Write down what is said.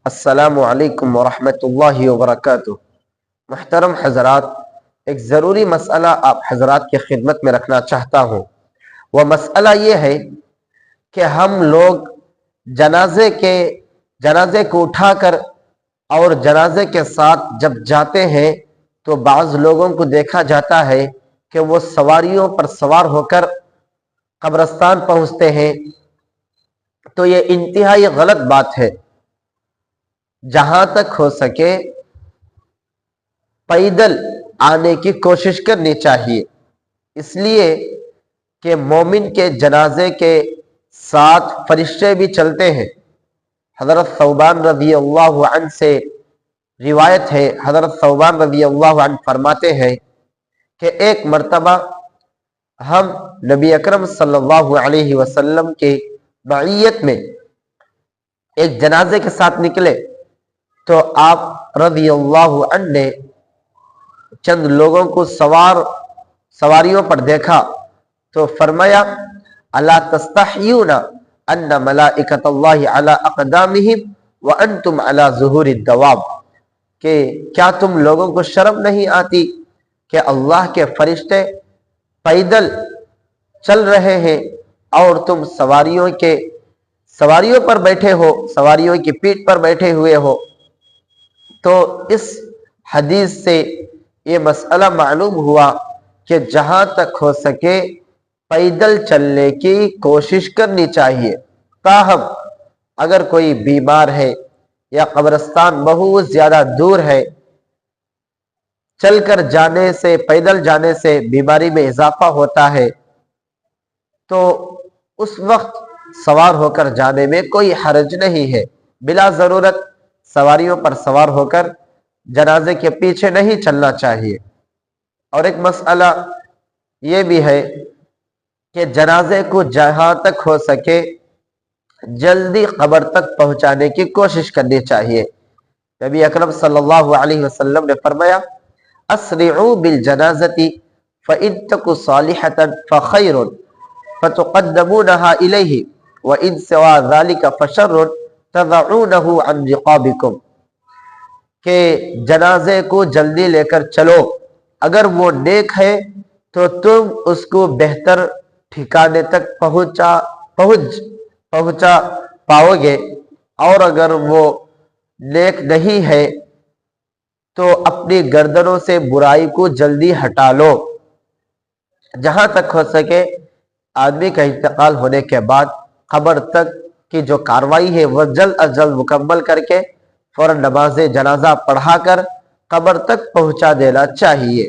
السلام علیکم ورحمۃ اللہ وبرکاتہ۔ محترم حضرات، ایک ضروری مسئلہ آپ حضرات کی خدمت میں رکھنا چاہتا ہوں۔ وہ مسئلہ یہ ہے کہ ہم لوگ جنازے کو اٹھا کر اور جنازے کے ساتھ جب جاتے ہیں تو بعض لوگوں کو دیکھا جاتا ہے کہ وہ سواریوں پر سوار ہو کر قبرستان پہنچتے ہیں، تو یہ انتہائی غلط بات ہے۔ جہاں تک ہو سکے پیدل آنے کی کوشش کرنی چاہیے، اس لیے کہ مومن کے جنازے کے ساتھ فرشتے بھی چلتے ہیں۔ حضرت ثوبان رضی اللہ عنہ سے روایت ہے، حضرت ثوبان رضی اللہ عنہ فرماتے ہیں کہ ایک مرتبہ ہم نبی اکرم صلی اللہ علیہ وسلم کی معیت میں ایک جنازے کے ساتھ نکلے تو آپ رضی اللہ عنہ نے چند لوگوں کو سواریوں پر دیکھا تو فرمایا الا تستحیون ان ملائکۃ اللہ علی اقدامہم وانتم علی ظہور الدواب، کہ کیا تم لوگوں کو شرم نہیں آتی کہ اللہ کے فرشتے پیدل چل رہے ہیں اور تم سواریوں پر بیٹھے ہو، سواریوں کی پیٹھ پر بیٹھے ہوئے ہو۔ تو اس حدیث سے یہ مسئلہ معلوم ہوا کہ جہاں تک ہو سکے پیدل چلنے کی کوشش کرنی چاہیے۔ تاہم اگر کوئی بیمار ہے یا قبرستان بہت زیادہ دور ہے، چل کر جانے سے، پیدل جانے سے بیماری میں اضافہ ہوتا ہے، تو اس وقت سوار ہو کر جانے میں کوئی حرج نہیں ہے۔ بلا ضرورت سواریوں پر سوار ہو کر جنازے کے پیچھے نہیں چلنا چاہیے۔ اور ایک مسئلہ یہ بھی ہے کہ جنازے کو جہاں تک ہو سکے جلدی قبر تک پہنچانے کی کوشش کرنی چاہیے۔ نبی اکرم صلی اللہ علیہ وسلم نے فرمایا اسرعوا بالجنازۃ فإن تک صالحۃ فخیر فتقدمونها الیہ وإن سوا ذلک فشر تضعونہ عن رقابکم، کہ جنازے کو جلدی لے کر چلو، اگر وہ نیک ہے تو تم اس کو بہتر ٹھکانے تک پہنچا پاؤ گے، اور اگر وہ نیک نہیں ہے تو اپنی گردنوں سے برائی کو جلدی ہٹا لو۔ جہاں تک ہو سکے آدمی کا انتقال ہونے کے بعد قبر تک کی جو کاروائی ہے وہ جلد از جلد مکمل کر کے فوراً نماز جنازہ پڑھا کر قبر تک پہنچا دینا چاہیے۔